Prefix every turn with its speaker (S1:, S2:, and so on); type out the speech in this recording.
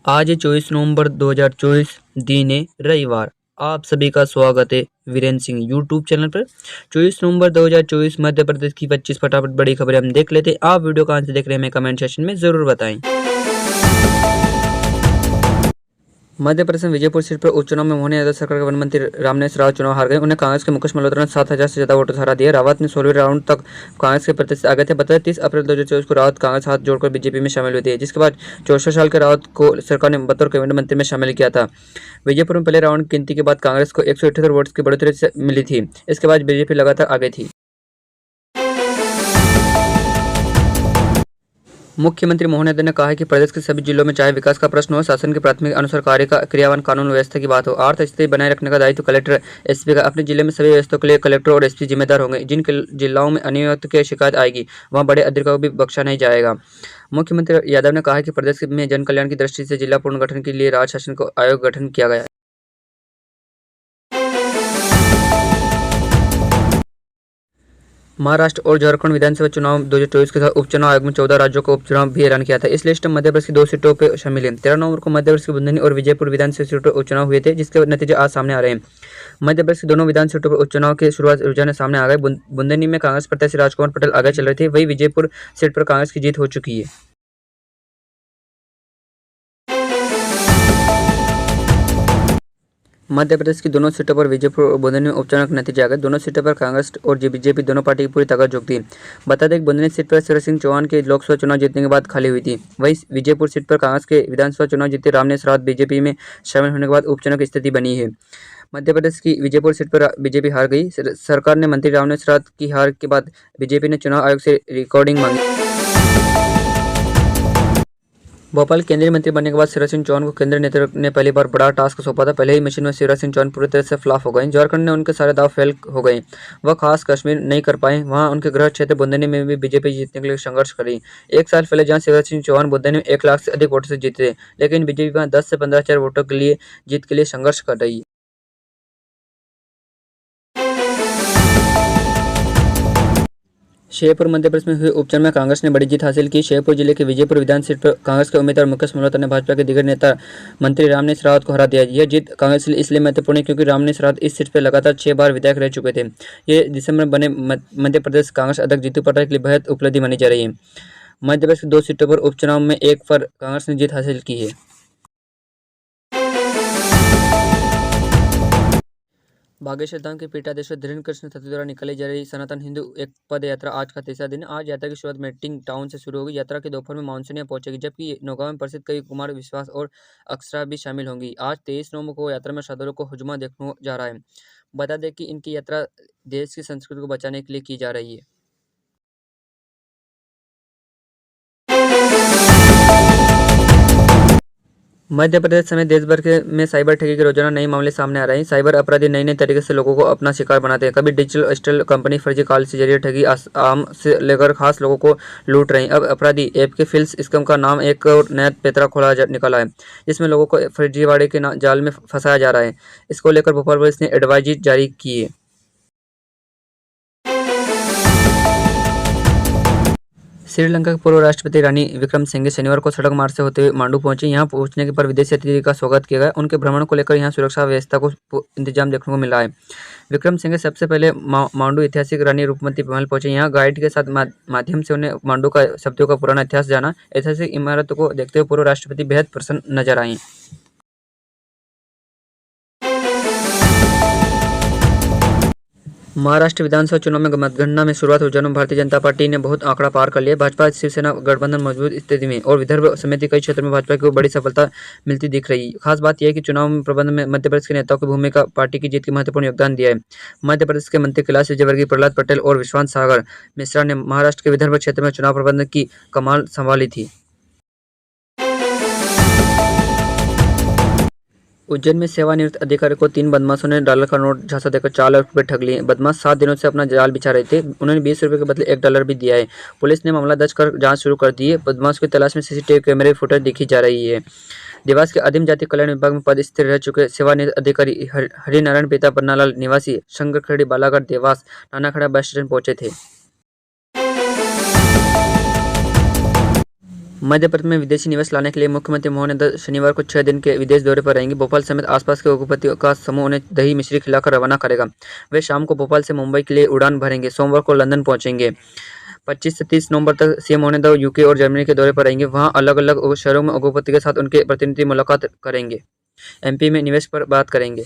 S1: आज है 24 नवंबर 2024, दिन है रविवार। आप सभी का स्वागत है वीरेंद्र सिंह यूट्यूब चैनल पर। 24 नवंबर 2024 मध्य प्रदेश की 25 फटाफट बड़ी खबरें हम देख लेते हैं। आप वीडियो कहाँ से देख रहे हैं हमें कमेंट सेक्शन में जरूर बताएं। मध्य प्रदेश में विजयपुर सीट पर उपचुनाव में मोहन यादव सरकार के वन मंत्री रामनेश रावत चुनाव हार गए। उन्हें कांग्रेस के मुकेश मल्होत्रा ने 7,000 से ज्यादा वोटों से हरा दिया। रावत ने 16वें राउंड तक कांग्रेस के प्रत्याशी आगे थे। बताया 30 अप्रैल 2024 को रावत कांग्रेस हाथ जोड़कर बीजेपी में शामिल हुए थे, जिसके बाद 64 साल के रावत को सरकार ने बतौर कैबिनेट मंत्री में शामिल किया था। विजयपुर में पहले राउंड की गिनती के बाद कांग्रेस को 178 वोट्स की बढ़ोतरी से मिली थी। इसके बाद बीजेपी लगातार आगे थी। मुख्यमंत्री मोहन यादव ने कहा है कि प्रदेश के सभी जिलों में चाहे विकास का प्रश्न हो, शासन की प्राथमिक अनुसार कार्य का क्रियान्वयन, कानून व्यवस्था की बात हो, अर्थ स्थिति बनाए रखने का दायित्व कलेक्टर एसपी का। अपने जिले में सभी व्यवस्था के लिए कलेक्टर और एसपी जिम्मेदार होंगे। जिन जिलाओं में अनियमितता की शिकायत आएगी वहां बड़े अधिकारियों को भी बख्शा नहीं जाएगा। मुख्यमंत्री यादव ने कहा है कि प्रदेश में जन कल्याण की दृष्टि से जिला पुनर्गठन के लिए राज्य शासन को आयोग गठन किया गया है। महाराष्ट्र और झारखंड विधानसभा चुनाव 2024 के साथ उपचुनाव आयोग में 14 राज्यों का उपचुनाव भी ऐलान किया था। इस लिस्ट में मध्य प्रदेश की 2 सीटों पर शामिल है। 13 नवंबर को मध्य प्रदेश की बुंदेलखंड और विजयपुर विधानसभा सीटों पर उपचुनाव हुए थे, जिसके नतीजे आज सामने आ रहे हैं। मध्य प्रदेश की दोनों विधानसभा सीटों पर उपचुनाव के शुरुआत रुझान सामने आ गए। बुंदेलखंड में कांग्रेस प्रत्याशी राजकुमार पटेल आगे चल रहे थे, वहीं विजयपुर सीट पर कांग्रेस की जीत हो चुकी है। मध्य प्रदेश की दोनों सीटों पर विजयपुर और बुंदेलखंड में उपचुनाव के नतीजे आ गए। दोनों सीटों पर कांग्रेस और बीजेपी दोनों पार्टी की पूरी ताकत झोंक थी। बता दें कि बुंदेलखंड सीट पर शिवराज सिंह चौहान के लोकसभा चुनाव जीतने के बाद खाली हुई थी। वहीं विजयपुर सीट पर कांग्रेस के विधानसभा चुनाव जीते रामनेश रावत बीजेपी में शामिल होने के बाद उपचुनाव की स्थिति बनी है। मध्य प्रदेश की विजयपुर सीट पर बीजेपी हार गई। सरकार ने मंत्री रामनेश रावत की हार के बाद बीजेपी ने चुनाव आयोग से रिकॉर्डिंग मांगी। भोपाल केंद्रीय मंत्री बनने के बाद शिवराज सिंह चौहान को केंद्रीय नेतृत्व ने पहली बार बड़ा टास्क सौंपा था। पहले ही मिशन में शिवराज सिंह चौहान पूरी तरह से फ्लॉप हो गए। झारखंड ने उनके सारे दाव फेल हो गए। वह खास कश्मीर नहीं कर पाए। वहां उनके गृह क्षेत्र बुंदेलखंड में भी बीजेपी जीतने के लिए संघर्ष करी। एक साल पहले जहां शिवराज सिंह चौहान बुंदेलखंड में 1 लाख से अधिक वोटों से जीते थे, लेकिन बीजेपी वहां 10 से 15,000 वोटों के लिए जीत के लिए संघर्ष कर रही है। शेरपुर मध्य प्रदेश में हुए उपचुनाव में कांग्रेस ने बड़ी जीत हासिल की। शेरपुर जिले के विजयपुर विधानसभा सीट पर कांग्रेस के उम्मीदवार मुकेश मल्होत्रा ने भाजपा के दिग्गज नेता मंत्री रामनेश रावत को हरा दिया। यह जीत कांग्रेस के लिए इसलिए महत्वपूर्ण है क्योंकि रामनेश रावत इस सीट पर लगातार 6 बार विधायक रह चुके थे। ये दिसंबर में बने मध्य प्रदेश कांग्रेस अध्यक्ष जीतू पटवारी के लिए बेहद उपलब्धि मानी जा रही है। मध्य प्रदेश की 2 सीटों पर उपचुनाव में एक पर कांग्रेस ने जीत हासिल की है। बागेश्वर धाम के पीठाधीश्वर धीरेन्द्र कृष्ण तत्व द्वारा निकाली जा रही सनातन हिंदू एक पद यात्रा आज का तीसरा दिन। आज यात्रा की शुरुआत मेटिंग टाउन से शुरू होगी। यात्रा के दोपहर में मानसूनिया पहुंचेगी, जबकि नौगांव में प्रसिद्ध कवि कुमार विश्वास और अक्षरा भी शामिल होंगी। आज 23 नवंबर को यात्रा में श्रद्धालुओं को हुजमा देखने जा रहा है। बता दें कि इनकी यात्रा देश की संस्कृति को बचाने के लिए की जा रही है। मध्य प्रदेश समेत देश भर में साइबर ठगी के रोजाना नए मामले सामने आ रहे हैं। साइबर अपराधी नए नए तरीके से लोगों को अपना शिकार बनाते हैं। कभी डिजिटल असिस्टेंट कंपनी फर्जी कॉल के जरिए ठगी आम से लेकर खास लोगों को लूट रहे हैं। अब अपराधी ऐप के फिल्स स्कैम का नाम एक और नया पेतरा खोला निकला है, जिसमें लोगों को फर्जीवाड़े के जाल में फंसाया जा रहा है। इसको लेकर भोपाल पुलिस ने एडवाइजरी जारी की है। श्रीलंका के पूर्व राष्ट्रपति रानी विक्रमसिंघे शनिवार को सड़क मार्ग से होते हुए मांडू पहुंचे। यहां पहुंचने के पर विदेशी अतिथि का स्वागत किया गया। उनके भ्रमण को लेकर यहां सुरक्षा व्यवस्था को इंतजाम देखने को मिला है। विक्रमसिंघे सबसे पहले मांडू ऐतिहासिक रानी रूपमती महल पहुंचे। यहां गाइड के साथ माध्यम से उन्हें मांडू का शब्दों का पुराना इतिहास जाना। ऐतिहासिक इमारतों को देखते हुए पूर्व राष्ट्रपति बेहद प्रसन्न नजर आए। महाराष्ट्र विधानसभा चुनाव में मतगणना में शुरुआत रुझानों में भारतीय जनता पार्टी ने बहुत आंकड़ा पार कर लिया। भाजपा शिवसेना गठबंधन मजबूत स्थिति में और विदर्भ समेत कई क्षेत्रों में भाजपा को बड़ी सफलता मिलती दिख रही है। खास बात यह है कि चुनाव में प्रबंधन में मध्य प्रदेश के नेताओं की भूमिका पार्टी की जीत के महत्वपूर्ण योगदान दिया है। मध्य प्रदेश के मंत्री कैलाश विजयवर्गीय, प्रहलाद पटेल और विश्वास सागर मिश्रा ने महाराष्ट्र के विदर्भ क्षेत्र में चुनाव प्रबंधन की कमान संभाली थी। उज्जैन में सेवानिवृत्त अधिकारी को 3 बदमाशों ने डॉलर का नोट झांसा देकर 4 लाख रुपए ठग लिए। बदमाश 7 दिनों से अपना जाल बिछा रहे थे। उन्होंने 20 रुपए के बदले $1 भी दिया है। पुलिस ने मामला दर्ज कर जांच शुरू कर दी है। बदमाश की तलाश में सीसीटीवी कैमरे फुटेज देखी जा रही है। देवास के आदिम जाति कल्याण विभाग में पद स्थिर रह चुके सेवानिवृत्त अधिकारी हरिनारायण पिता पन्नालाल निवासी शंकरखेड़ी बालाघाट देवास नानाखड़ा बस स्टैंड पहुंचे थे। मध्य प्रदेश में विदेशी निवेश लाने के लिए मुख्यमंत्री मोहन यादव शनिवार को 6 दिन के विदेश दौरे पर रहेंगे। भोपाल समेत आसपास के उद्योगपतियों का समूह उन्हें दही मिश्री खिलाकर रवाना करेगा। वे शाम को भोपाल से मुंबई के लिए उड़ान भरेंगे। सोमवार को लंदन पहुंचेंगे। 25 से 30 नवंबर तक सीएम मोहन यादव यूके और जर्मनी के दौरे पर रहेंगे। वहां अलग अलग शहरों में उद्योगपति के साथ उनके प्रतिनिधि मुलाकात करेंगे। एमपी में निवेश पर बात करेंगे।